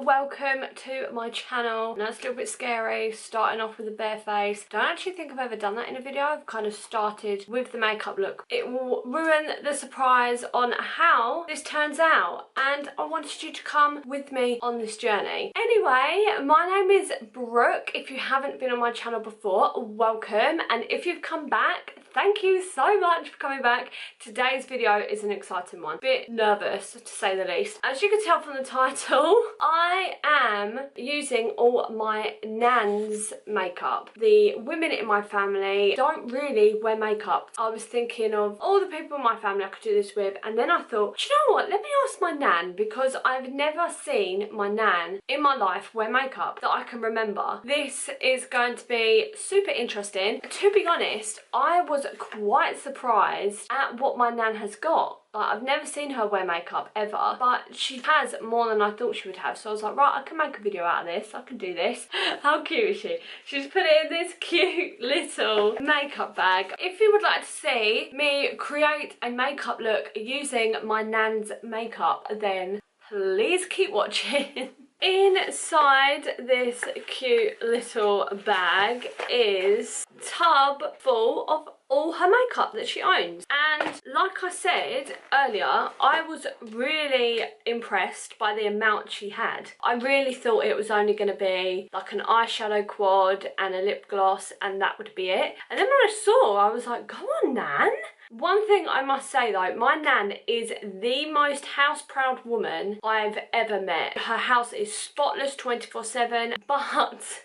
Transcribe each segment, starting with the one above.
welcome to my channel. Now it's a little bit scary starting off with a bare face. Don't actually think I've ever done that in a video. I've kind of started with the makeup look. It will ruin the surprise on how this turns out, and I wanted you to come with me on this journey. Anyway, my name is Brooke. If you haven't been on my channel before, welcome, and if you've come back, thank you so much for coming back. Today's video is an exciting one. Bit nervous to say the least. As you can tell from the title, I am using all my Nan's makeup. The women in my family don't really wear makeup. I was thinking of all the people in my family I could do this with, and then I thought, do you know what, let me ask my Nan, because I've never seen my Nan in my life wear makeup that I can remember. This is going to be super interesting. To be honest, I was quite surprised at what my Nan has got. Like, I've never seen her wear makeup ever, but she has more than I thought she would have. So I was like, right, I can make a video out of this. I can do this. How cute is she? She's put it in this cute little makeup bag. If you would like to see me create a makeup look using my Nan's makeup, then please keep watching. Inside this cute little bag is a tub full of all her makeup that she owns, and like I said earlier, I was really impressed by the amount she had. I really thought it was only going to be like an eyeshadow quad and a lip gloss and that would be it, and then when I saw, I was like, go on Nan. One thing I must say though, my Nan is the most house-proud woman I've ever met. Her house is spotless 24/7, but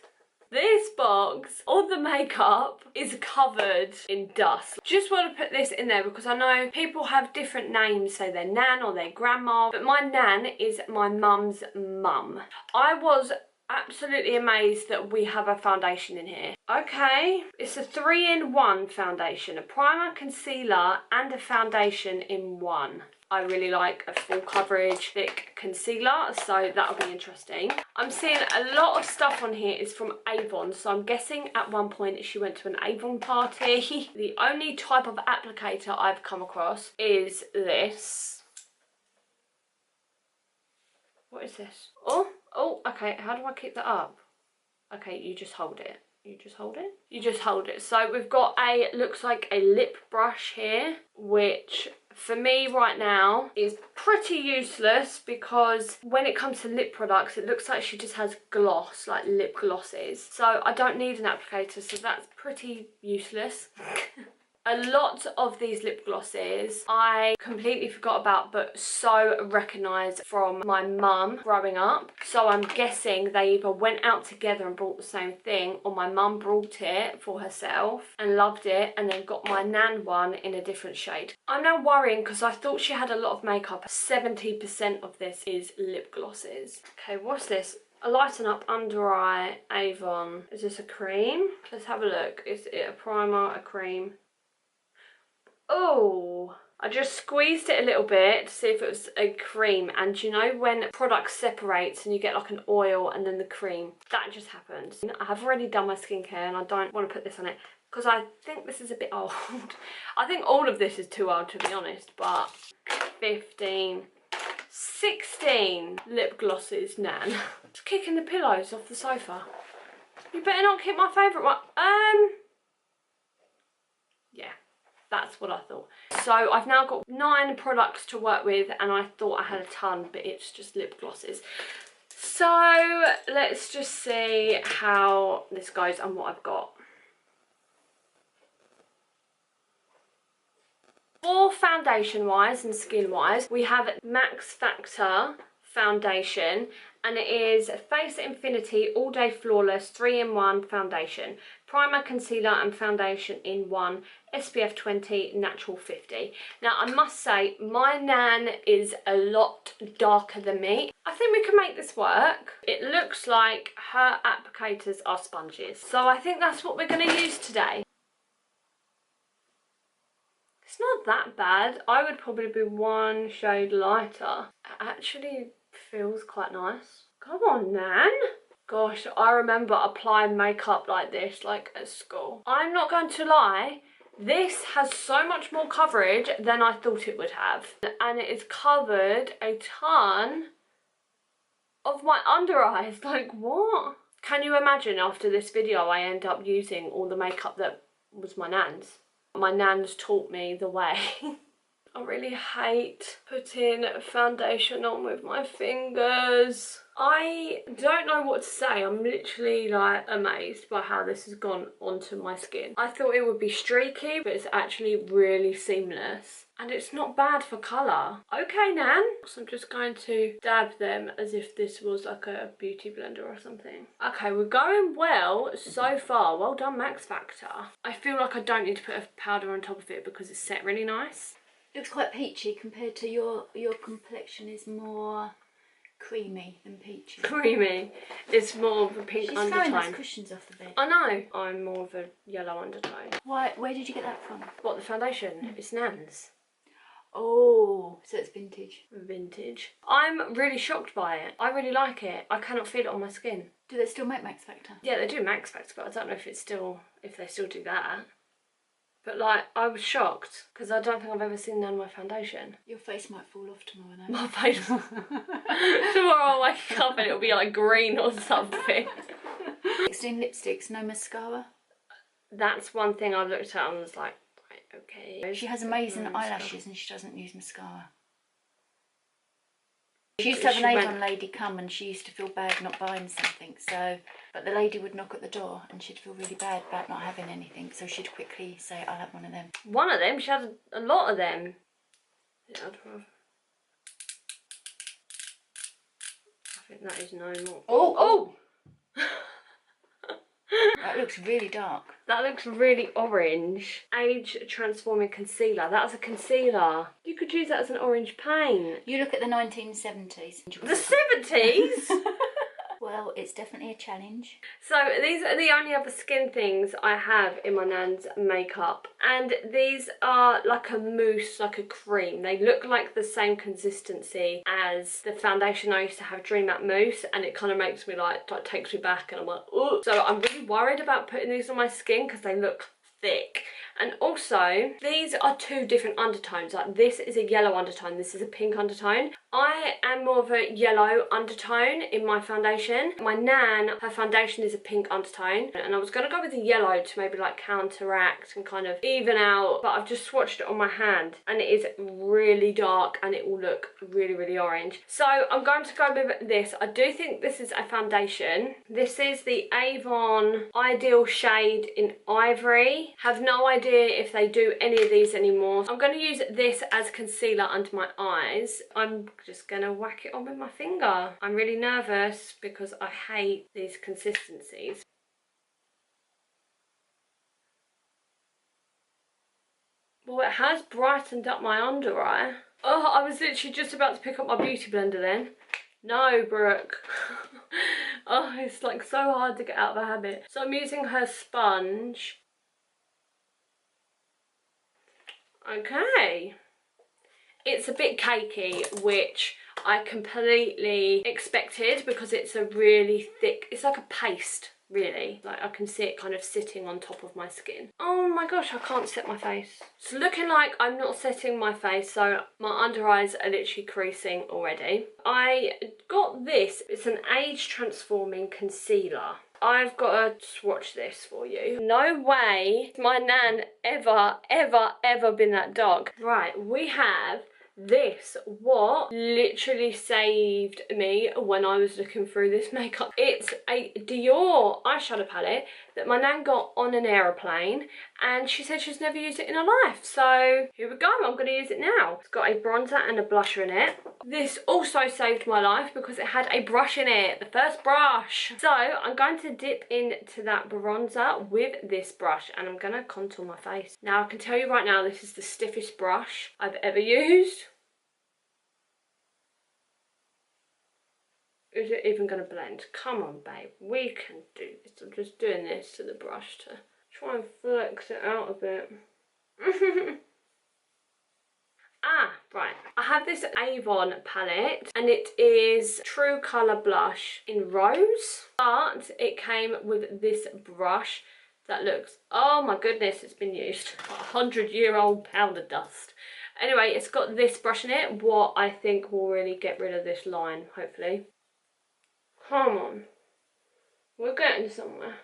this box, all the makeup is covered in dust. Just want to put this in there because I know people have different names, say their Nan or their grandma, but my Nan is my mum's mum. I was absolutely amazed that we have a foundation in here. Okay, it's a 3-in-1 foundation, a primer, concealer and a foundation in one. I really like a full coverage thick concealer, so that'll be interesting. I'm seeing a lot of stuff on here is from Avon, so I'm guessing at one point she went to an Avon party. The only type of applicator I've come across is this. What is this? Oh, okay, how do I keep that up? Okay, you just hold it. You just hold it? You just hold it. So we've got a, looks like a lip brush here, which for me right now is pretty useless because when it comes to lip products, it looks like she just has gloss, like lip glosses. So I don't need an applicator, so that's pretty useless. A lot of these lip glosses I completely forgot about, but so recognised from my mum growing up. So I'm guessing they either went out together and bought the same thing, or my mum brought it for herself and loved it and then got my Nan one in a different shade. I'm now worrying because I thought she had a lot of makeup. 70% of this is lip glosses. Okay, what's this? A Lighten Up Under Eye Avon. Is this a cream? Let's have a look. Is it a primer, a cream? Oh, I just squeezed it a little bit to see if it was a cream, and you know when product separates and you get like an oil and then the cream? That just happened. I have already done my skincare and I don't want to put this on it because I think this is a bit old. I think all of this is too old to be honest, but 15, 16 lip glosses, Nan. Just kicking the pillows off the sofa. You better not keep my favourite one. Yeah. That's what I thought. So I've now got 9 products to work with, and I thought I had a ton, but it's just lip glosses. So let's just see how this goes and what I've got. For foundation wise and skin wise, we have Max Factor foundation, and it is Face Infinity All Day Flawless 3-in-1 foundation. Primer, concealer and foundation in one. SPF 20, natural 50. Now I must say my Nan is a lot darker than me. I think we can make this work. It looks like her applicators are sponges, so I think that's what we're going to use today. It's not that bad. I would probably be one shade lighter. It actually feels quite nice. Come on Nan. Gosh, I remember applying makeup like this, like at school. I'm not going to lie, this has so much more coverage than I thought it would have. And it is covered a ton of my under eyes. Like, what? Can you imagine after this video I end up using all the makeup that was my Nan's? My Nan's taught me the way. I really hate putting foundation on with my fingers. I don't know what to say. I'm literally like amazed by how this has gone onto my skin. I thought it would be streaky, but it's actually really seamless. And it's not bad for colour. Okay, Nan. So I'm just going to dab them as if this was like a beauty blender or something. Okay, we're going well so far. Well done, Max Factor. I feel like I don't need to put a powder on top of it because it's set really nice. Looks quite peachy compared to your complexion is more creamy than peachy. Creamy. It's more of a pink undertone. She's throwing those cushions off the bed. I know. I'm more of a yellow undertone. Why? Where did you get that from? What, the foundation? It's Nan's. Oh, so it's vintage. Vintage. I'm really shocked by it. I really like it. I cannot feel it on my skin. Do they still make Max Factor? Yeah, they do Max Factor, but I don't know if they still do that. But like, I was shocked because I don't think I've ever seen none of my foundation. Your face might fall off tomorrow though. My face. Tomorrow I'll wake up and it'll be like green or something. 16 lipsticks, no mascara. That's one thing I looked at and was like, right, okay. She has amazing eyelashes and she doesn't use mascara. She used to have an Avon lady come and she used to feel bad not buying something, so, but the lady would knock at the door and she'd feel really bad about not having anything, so she'd quickly say, I'll have one of them. One of them? She had a lot of them. Yeah, I think that is no more. Oh! That looks really dark. That looks really orange. Age Transforming Concealer. That's a concealer. You could use that as an orange paint. You look at the 1970s. The 70s? Well, it's definitely a challenge. So these are the only other skin things I have in my Nan's makeup. And these are like a mousse, like a cream. They look like the same consistency as the foundation I used to have, Dream Matte Mousse. And it kind of makes me like takes me back and I'm like, oh. So I'm really worried about putting these on my skin because they look thick. And also, these are two different undertones. Like, this is a yellow undertone, this is a pink undertone. I am more of a yellow undertone in my foundation. My Nan, her foundation is a pink undertone. And I was going to go with the yellow to maybe like counteract and kind of even out. But I've just swatched it on my hand and it is really dark and it will look really, really orange. So I'm going to go with this. I do think this is a foundation. This is the Avon Ideal Shade in Ivory. Have no idea if they do any of these anymore. I'm going to use this as concealer under my eyes. I'm just going to whack it on with my finger. I'm really nervous because I hate these consistencies. Well, it has brightened up my under eye. Oh, I was literally just about to pick up my beauty blender then. No, Brooke. Oh, it's like so hard to get out of the habit. So I'm using her sponge. Okay. It's a bit cakey, which I completely expected because it's a really thick, it's like a paste, really. Like, I can see it kind of sitting on top of my skin. Oh my gosh, I can't set my face. It's looking like I'm not setting my face, so my under eyes are literally creasing already. I got this. It's an age transforming concealer. I've got to swatch this for you. No way my Nan ever been that dark. Right, we have this. What literally saved me when I was looking through this makeup. It's a DIOR eyeshadow palette that my Nan got on an aeroplane and she said she's never used it in her life. So here we go, I'm going to use it now. It's got a bronzer and a blusher in it. This also saved my life because it had a brush in it, the first brush. So I'm going to dip into that bronzer with this brush and I'm going to contour my face. Now I can tell you right now, this is the stiffest brush I've ever used. Is it even going to blend? Come on, babe. We can do this. I'm just doing this to the brush to try and flex it out a bit. Ah, right. I have this Avon palette and it is True Colour Blush in Rose. But it came with this brush that looks, oh my goodness, it's been used. 100-year-old powder dust. Anyway, it's got this brush in it, what I think will really get rid of this line, hopefully. Come on. We're getting somewhere.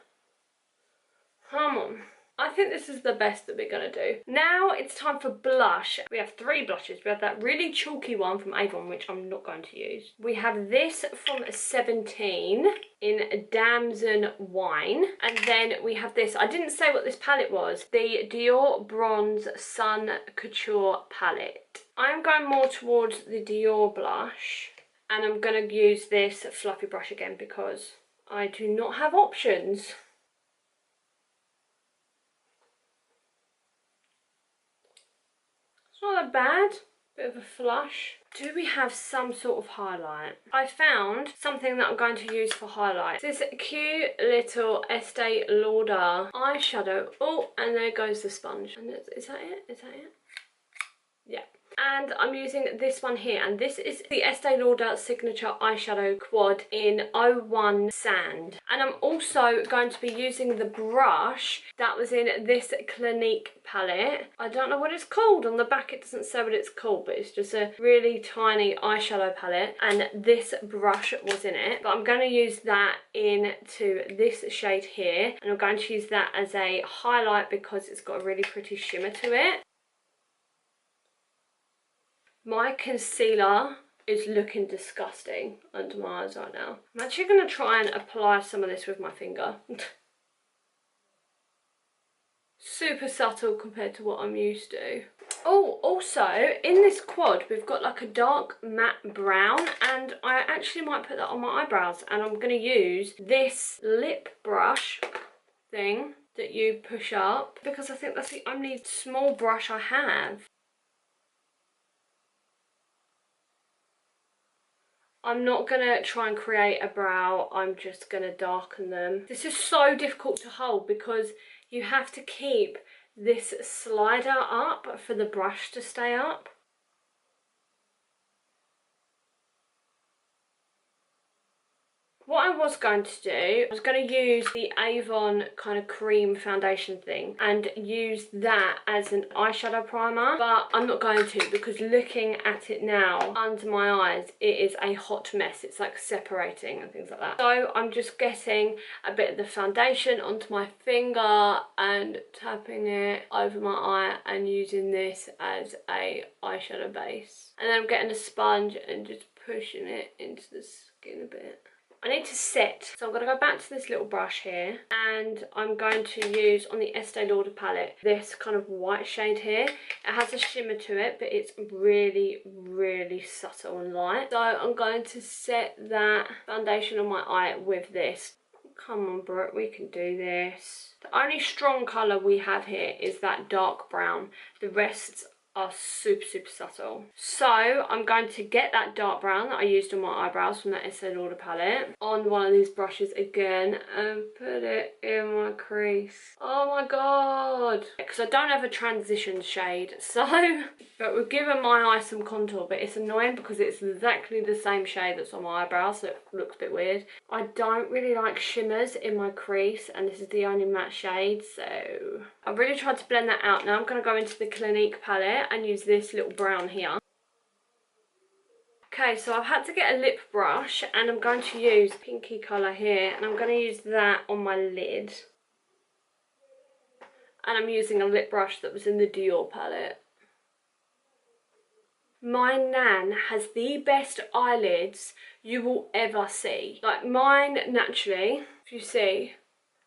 Come on. I think this is the best that we're going to do. Now it's time for blush. We have 3 blushes. We have that really chalky one from Avon, which I'm not going to use. We have this from 17 in Damson Wine. And then we have this. I didn't say what this palette was. The Dior Bronze Sun Couture palette. I'm going more towards the Dior blush. And I'm going to use this fluffy brush again because I do not have options. Not that bad. Bit of a flush. Do we have some sort of highlight? I found something that I'm going to use for highlight. This cute little Estée Lauder eyeshadow. Oh, and there goes the sponge. And is that it? Is that it? Yeah. And I'm using this one here, and this is the Estée Lauder Signature Eyeshadow Quad in 01 Sand. And I'm also going to be using the brush that was in this Clinique palette. I don't know what it's called. On the back it doesn't say what it's called, but it's just a really tiny eyeshadow palette, and this brush was in it. But I'm going to use that into this shade here, and I'm going to use that as a highlight because it's got a really pretty shimmer to it. My concealer is looking disgusting under my eyes right now. I'm actually going to try and apply some of this with my finger. Super subtle compared to what I'm used to. Oh, also, in this quad, we've got like a dark matte brown, and I actually might put that on my eyebrows, and I'm going to use this lip brush thing that you push up, because I think that's the only small brush I have. I'm not going to try and create a brow, I'm just going to darken them. This is so difficult to hold because you have to keep this slider up for the brush to stay up. What I was going to do, I was going to use the Avon kind of cream foundation thing and use that as an eyeshadow primer, but I'm not going to because looking at it now under my eyes, it is a hot mess. It's like separating and things like that. So I'm just getting a bit of the foundation onto my finger and tapping it over my eye and using this as a eyeshadow base. And then I'm getting a sponge and just pushing it into the skin a bit. I need to set, so I'm going to go back to this little brush here, and I'm going to use on the Estée Lauder palette this kind of white shade here. It has a shimmer to it, but it's really, really subtle and light. So I'm going to set that foundation on my eye with this. Come on, Brooke, we can do this. The only strong colour we have here is that dark brown. The rest are super, super subtle. So I'm going to get that dark brown that I used on my eyebrows from that Estée Lauder palette on one of these brushes again and put it in my crease. Oh my god, because I don't have a transition shade, so but we've given my eye some contour, but it's annoying because it's exactly the same shade that's on my eyebrows, so it looks a bit weird. I don't really like shimmers in my crease, and this is the only matte shade, so I really tried to blend that out. Now I'm going to go into the Clinique palette and use this little brown here. Okay, so I've had to get a lip brush, and I'm going to use pinky colour here, and I'm going to use that on my lid. And I'm using a lip brush that was in the Dior palette. My Nan has the best eyelids you will ever see. Like mine, naturally, if you see,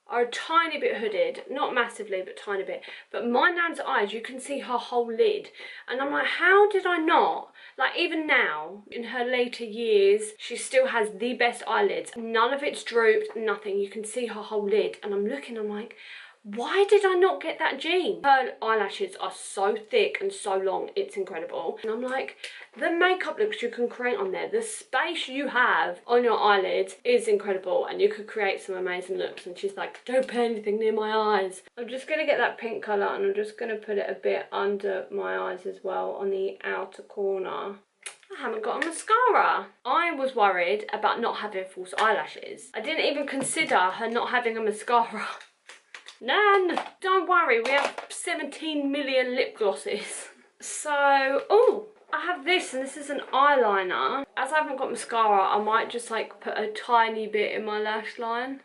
are a tiny bit hooded, not massively, but tiny bit. But my Nan's eyes, you can see her whole lid. And I'm like, how did I not? Like even now, in her later years, she still has the best eyelids. None of it's drooped, nothing. You can see her whole lid. And I'm looking, I'm like, why did I not get that gene? Her eyelashes are so thick and so long, it's incredible. And I'm like, the makeup looks you can create on there, the space you have on your eyelids is incredible, and you could create some amazing looks. And she's like, don't put anything near my eyes. I'm just going to get that pink colour, and I'm just going to put it a bit under my eyes as well on the outer corner. I haven't got a mascara. I was worried about not having false eyelashes. I didn't even consider her not having a mascara. Nan, don't worry, we have 17 million lip glosses. So, oh, I I have this, and this is an eyeliner. As I haven't got mascara, I might just like put a tiny bit in my lash line.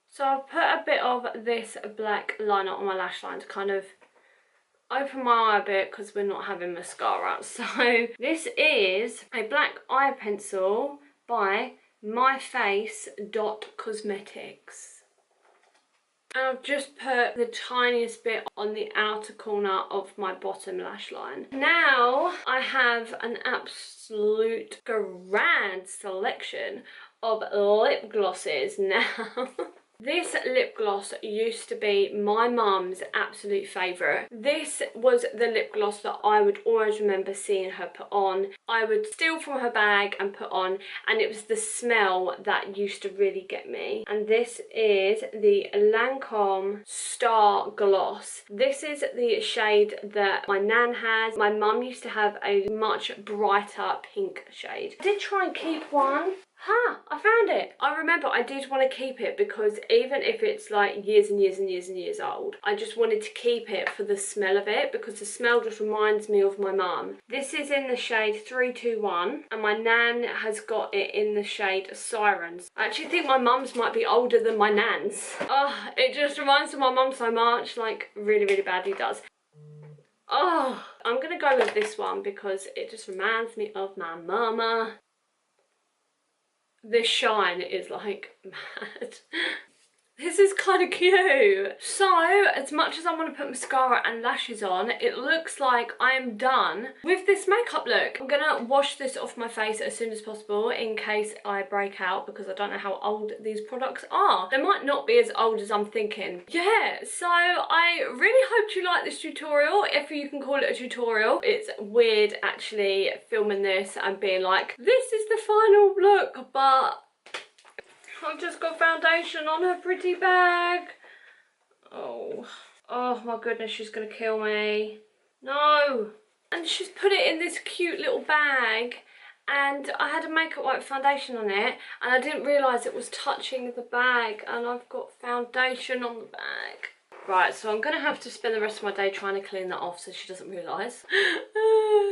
So I've put a bit of this black liner on my lash line to kind of open my eye a bit because we're not having mascara. So this is a black eye pencil by myface.cosmetics. And I've just put the tiniest bit on the outer corner of my bottom lash line. Now I have an absolute grand selection of lip glosses now. This lip gloss used to be my mum's absolute favourite. This was the lip gloss that I would always remember seeing her put on. I would steal from her bag and put on, and it was the smell that used to really get me. And this is the Lancome Star Gloss. This is the shade that my nan has. My mum used to have a much brighter pink shade. I did try and keep one. I found it. I remember I did want to keep it because even if it's like years and years and years and years old, I just wanted to keep it for the smell of it because the smell just reminds me of my mum. This is in the shade 321 and my nan has got it in the shade Sirens. I actually think my mum's might be older than my nan's. Oh, it just reminds me of my mum so much, like really, really badly does. Oh, I'm going to go with this one because it just reminds me of my mama. This shine is like mad. This is kind of cute. So, as much as I want to put mascara and lashes on, it looks like I am done with this makeup look. I'm gonna wash this off my face as soon as possible in case I break out because I don't know how old these products are. They might not be as old as I'm thinking. Yeah, so I really hoped you liked this tutorial, if you can call it a tutorial. It's weird actually filming this and being like, this is the final look, but I've just got foundation on her pretty bag. Oh my goodness, she's gonna kill me. No. And she's put it in this cute little bag and I had a makeup wipe foundation on it and I didn't realise it was touching the bag and I've got foundation on the bag. Right, so I'm going to have to spend the rest of my day trying to clean that off so she doesn't realise.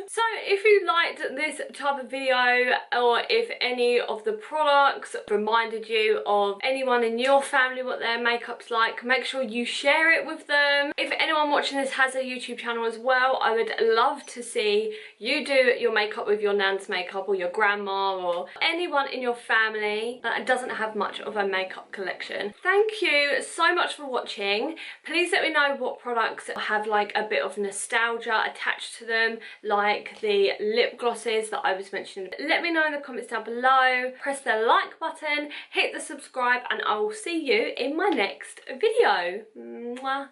So if you liked this type of video or if any of the products reminded you of anyone in your family, what their makeup's like, make sure you share it with them. If anyone watching this has a YouTube channel as well, I would love to see you do your makeup with your nan's makeup or your grandma or anyone in your family that doesn't have much of a makeup collection. Thank you so much for watching. Please let me know what products have like a bit of nostalgia attached to them, like the lip glosses that I was mentioning. Let me know in the comments down below. Press the like button, hit the subscribe, and I will see you in my next video. Mwah.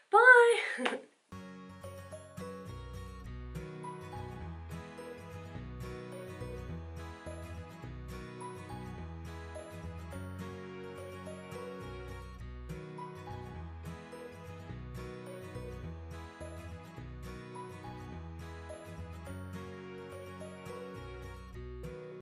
Bye.